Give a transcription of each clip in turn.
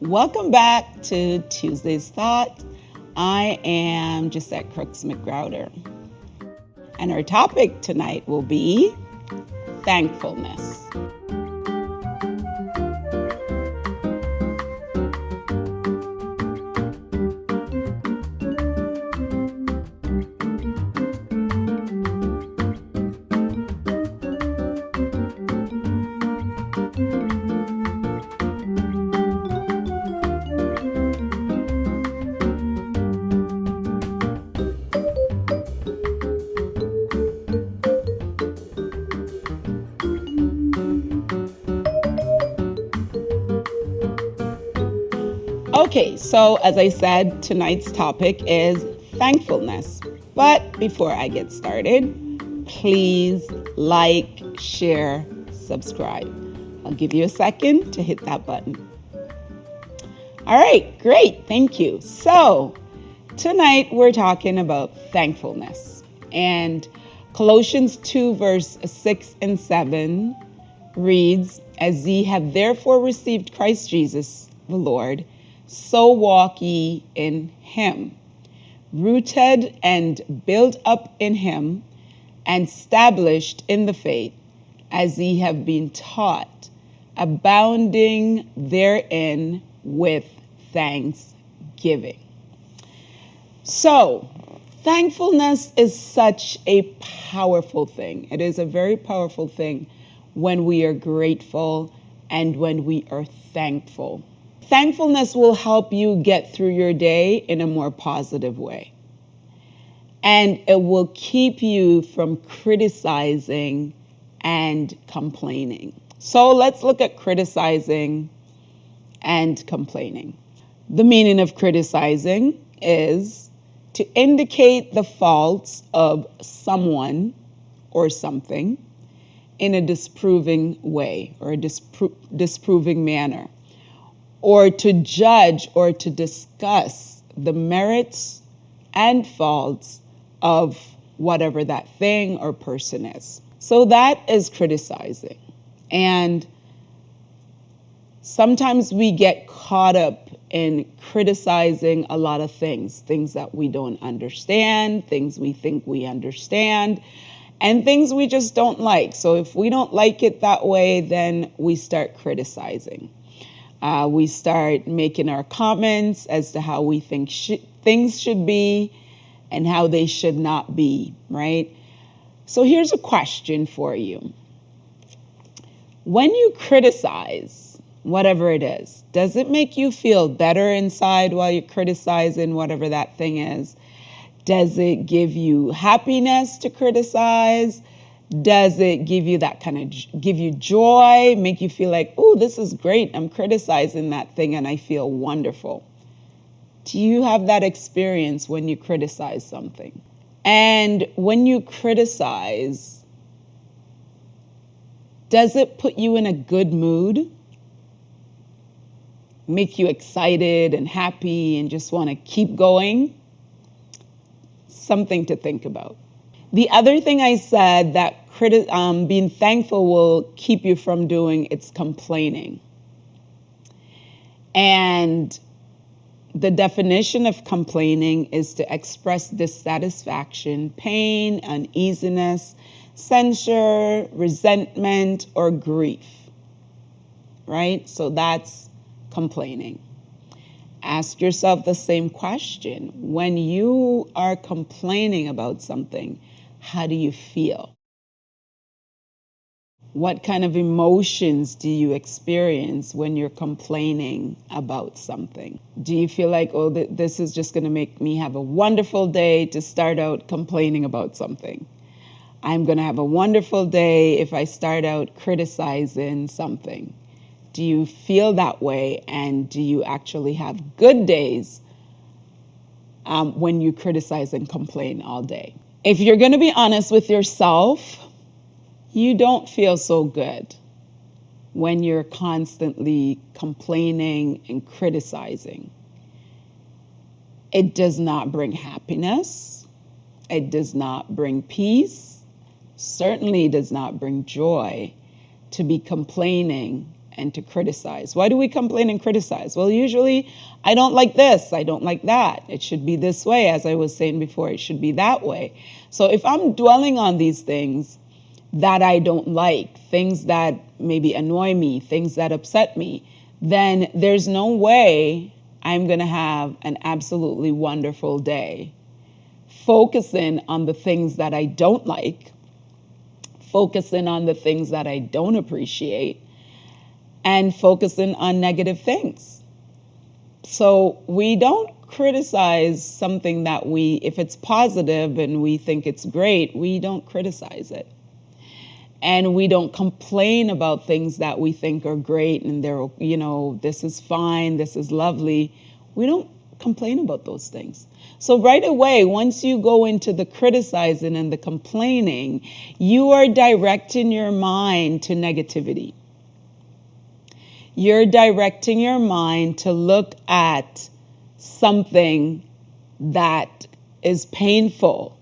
Welcome back to Tuesday's Thought. I am Jassett Crooks-McGrowder. And our topic tonight will be thankfulness. Okay, so as I said, tonight's topic is thankfulness. But before I get started, please like, share, subscribe. I'll give you a second to hit that button. All right, great, thank you. So tonight we're talking about thankfulness. And Colossians 2 verse 6 and 7 reads, "As ye have therefore received Christ Jesus the Lord, so walk ye in him, rooted and built up in him, and established in the faith, as ye have been taught, abounding therein with thanksgiving." So, thankfulness is such a powerful thing. It is a very powerful thing when we are grateful and when we are thankful. Thankfulness will help you get through your day in a more positive way. And it will keep you from criticizing and complaining. So let's look at criticizing and complaining. The meaning of criticizing is to indicate the faults of someone or something in a disproving way or a disproving manner, or to judge or to discuss the merits and faults of whatever that thing or person is. So that is criticizing. And sometimes we get caught up in criticizing a lot of things that we don't understand, things we think we understand, and things we just don't like. So if we don't like it that way, then we start criticizing. We start making our comments as to how we think things should be and how they should not be, right? So here's a question for you. When you criticize whatever it is, does it make you feel better inside while you're criticizing whatever that thing is? Does it give you happiness to criticize? Does it give you that give you joy, make you feel like, oh, this is great, I'm criticizing that thing and I feel wonderful? Do you have that experience when you criticize something? And when you criticize, does it put you in a good mood? Make you excited and happy and just want to keep going? Something to think about. The other thing I said that being thankful will keep you from doing, it's complaining. And the definition of complaining is to express dissatisfaction, pain, uneasiness, censure, resentment, or grief. Right? So that's complaining. Ask yourself the same question. When you are complaining about something, how do you feel? What kind of emotions do you experience when you're complaining about something? Do you feel like, oh, this is just going to make me have a wonderful day to start out complaining about something? I'm going to have a wonderful day if I start out criticizing something. Do you feel that way? And do you actually have good days when you criticize and complain all day? If you're going to be honest with yourself, you don't feel so good when you're constantly complaining and criticizing. It does not bring happiness. It does not bring peace. Certainly does not bring joy to be complaining and to criticize. Why do we complain and criticize? Well, usually, I don't like this, I don't like that. It should be this way, as I was saying before, it should be that way. So if I'm dwelling on these things that I don't like, things that maybe annoy me, things that upset me, then there's no way I'm going to have an absolutely wonderful day. Focusing on the things that I don't like, focusing on the things that I don't appreciate, and focusing on negative things. So we don't criticize something that if it's positive and we think it's great, we don't criticize it. And we don't complain about things that we think are great and they're, this is fine, this is lovely. We don't complain about those things. So right away, once you go into the criticizing and the complaining, you are directing your mind to negativity. You're directing your mind to look at something that is painful,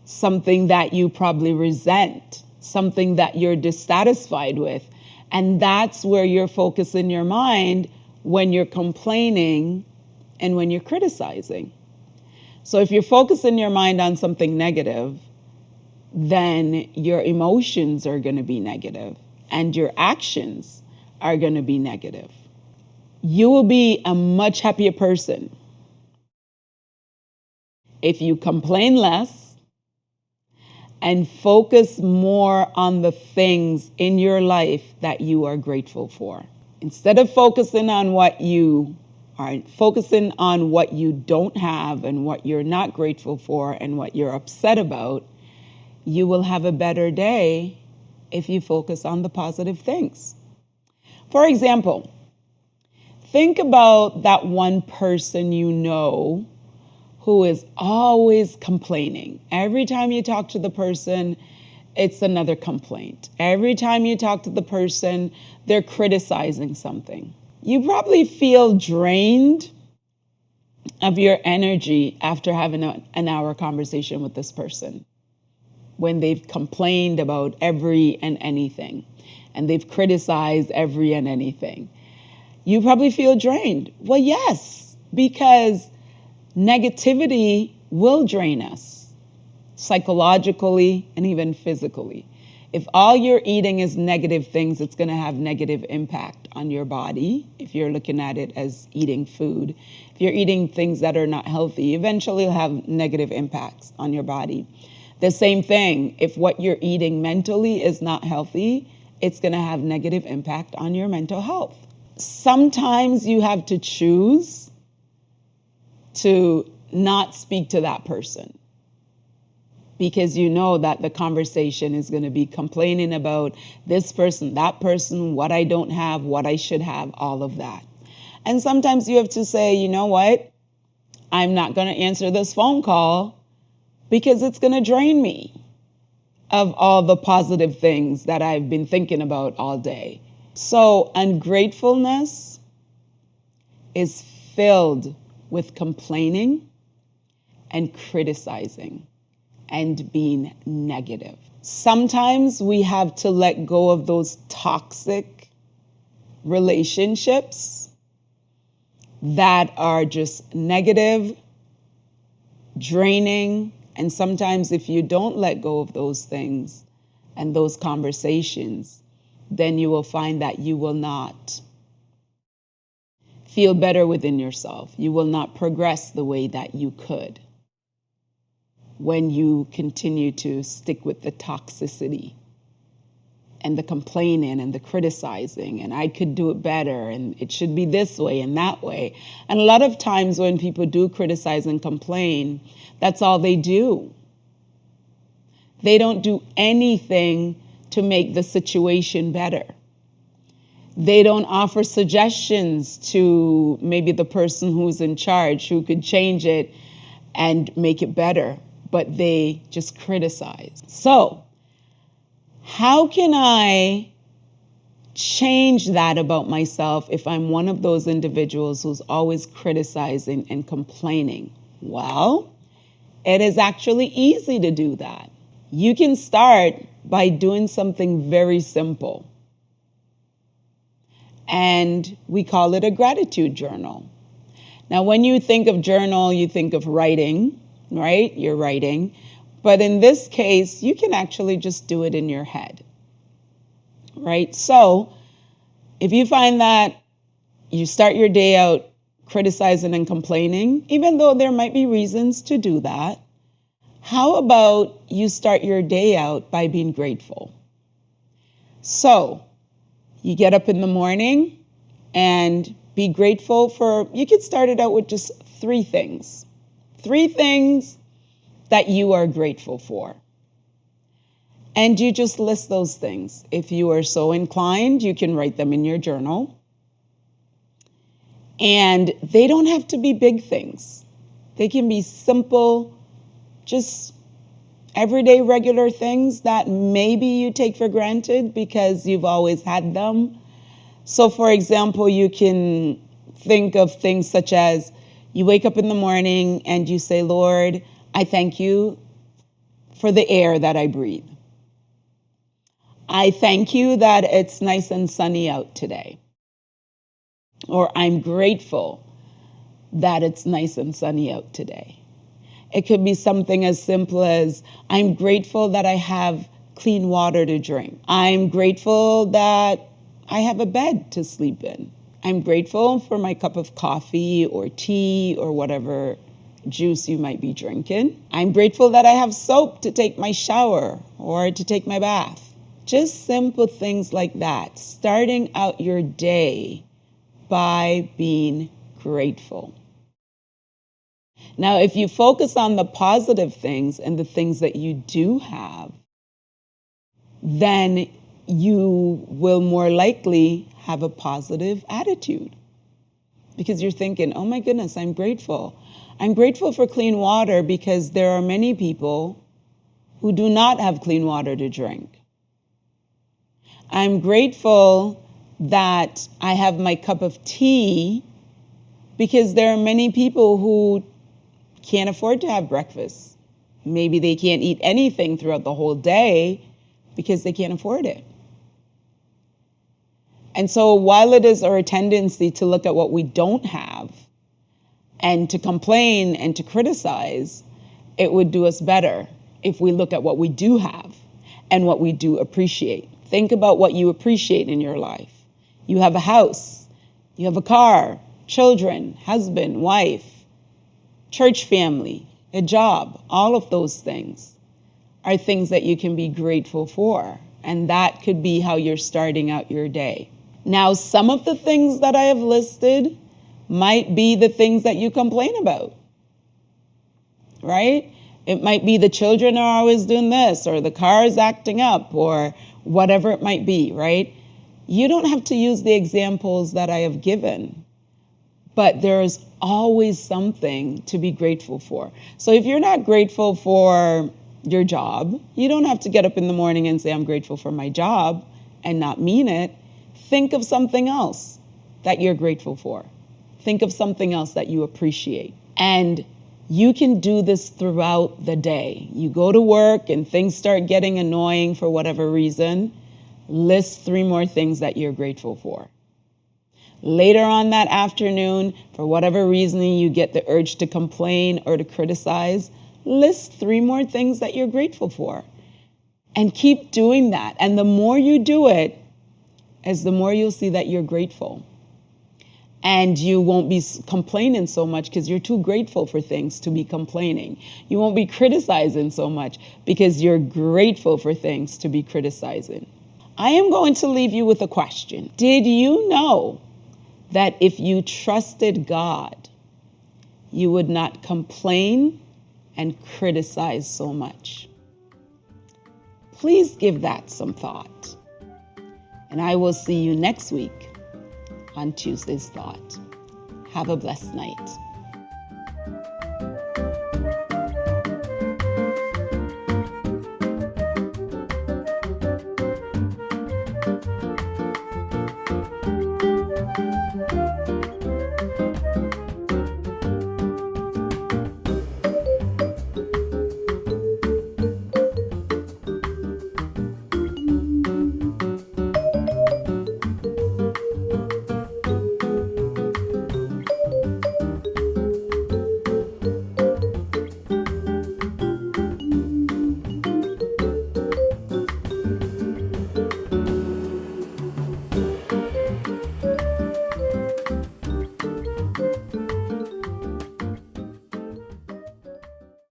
something that you probably resent, something that you're dissatisfied with. And that's where you're focusing your mind when you're complaining and when you're criticizing. So if you're focusing your mind on something negative, then your emotions are going to be negative and your actions are going to be negative. You will be a much happier person if you complain less and focus more on the things in your life that you are grateful for. Instead of focusing on what you don't have and what you're not grateful for and what you're upset about, you will have a better day if you focus on the positive things. For example, think about that one person you know who is always complaining. Every time you talk to the person, it's another complaint. Every time you talk to the person, they're criticizing something. You probably feel drained of your energy after having an hour conversation with this person when they've complained about every and anything and they've criticized every and anything. You probably feel drained. Well, yes, because negativity will drain us psychologically and even physically. If all you're eating is negative things, it's going to have negative impact on your body. If you're looking at it as eating food, if you're eating things that are not healthy, eventually it'll have negative impacts on your body. The same thing, if what you're eating mentally is not healthy, it's going to have negative impact on your mental health. Sometimes you have to choose to not speak to that person, because you know that the conversation is going to be complaining about this person, that person, what I don't have, what I should have, all of that. And sometimes you have to say, you know what? I'm not going to answer this phone call because it's going to drain me of all the positive things that I've been thinking about all day. So ungratefulness is filled with complaining and criticizing and being negative. Sometimes we have to let go of those toxic relationships that are just negative, draining, and sometimes if you don't let go of those things and those conversations, then you will find that you will not feel better within yourself. You will not progress the way that you could when you continue to stick with the toxicity and the complaining and the criticizing, and I could do it better, and it should be this way and that way. And a lot of times when people do criticize and complain, that's all they do. They don't do anything to make the situation better. They don't offer suggestions to maybe the person who's in charge who could change it and make it better, but they just criticize. So, how can I change that about myself if I'm one of those individuals who's always criticizing and complaining? Well, it is actually easy to do that. You can start by doing something very simple. and we call it a gratitude journal. Now, when you think of journal, you think of writing, right? You're writing. But in this case, you can actually just do it in your head, right? So if you find that you start your day out criticizing and complaining, even though there might be reasons to do that, how about you start your day out by being grateful? So you get up in the morning and be grateful for, you could start it out with just 3 things. 3 things that you are grateful for. And you just list those things. If you are so inclined, you can write them in your journal. And they don't have to be big things. They can be simple, just everyday regular things that maybe you take for granted because you've always had them. So for example, you can think of things such as you wake up in the morning and you say, Lord, I thank you for the air that I breathe. I thank you that it's nice and sunny out today. Or I'm grateful that it's nice and sunny out today. It could be something as simple as, I'm grateful that I have clean water to drink. I'm grateful that I have a bed to sleep in. I'm grateful for my cup of coffee or tea or whatever juice you might be drinking. I'm grateful that I have soap to take my shower or to take my bath. Just simple things like that. Starting out your day by being grateful. Now, if you focus on the positive things and the things that you do have, then you will more likely have a positive attitude because you're thinking, oh my goodness, I'm grateful. I'm grateful for clean water because there are many people who do not have clean water to drink. I'm grateful that I have my cup of tea because there are many people who can't afford to have breakfast. Maybe they can't eat anything throughout the whole day because they can't afford it. And so while it is our tendency to look at what we don't have and to complain and to criticize, it would do us better if we look at what we do have and what we do appreciate. Think about what you appreciate in your life. You have a house, you have a car, children, husband, wife, church family, a job. All of those things are things that you can be grateful for. And that could be how you're starting out your day. Now, some of the things that I have listed might be the things that you complain about, right? It might be the children are always doing this, or the car is acting up, or whatever it might be, right? You don't have to use the examples that I have given, but there's always something to be grateful for. So if you're not grateful for your job, you don't have to get up in the morning and say, I'm grateful for my job and not mean it. Think of something else that you're grateful for. Think of something else that you appreciate. And you can do this throughout the day. You go to work and things start getting annoying for whatever reason. List 3 more things that you're grateful for. Later on that afternoon, for whatever reason you get the urge to complain or to criticize, list 3 more things that you're grateful for. And keep doing that. And the more you do it, as the more you'll see that you're grateful. And you won't be complaining so much because you're too grateful for things to be complaining. You won't be criticizing so much because you're grateful for things to be criticizing. I am going to leave you with a question. Did you know that if you trusted God, you would not complain and criticize so much? Please give that some thought. And I will see you next week on Tuesday's Thought. Have a blessed night.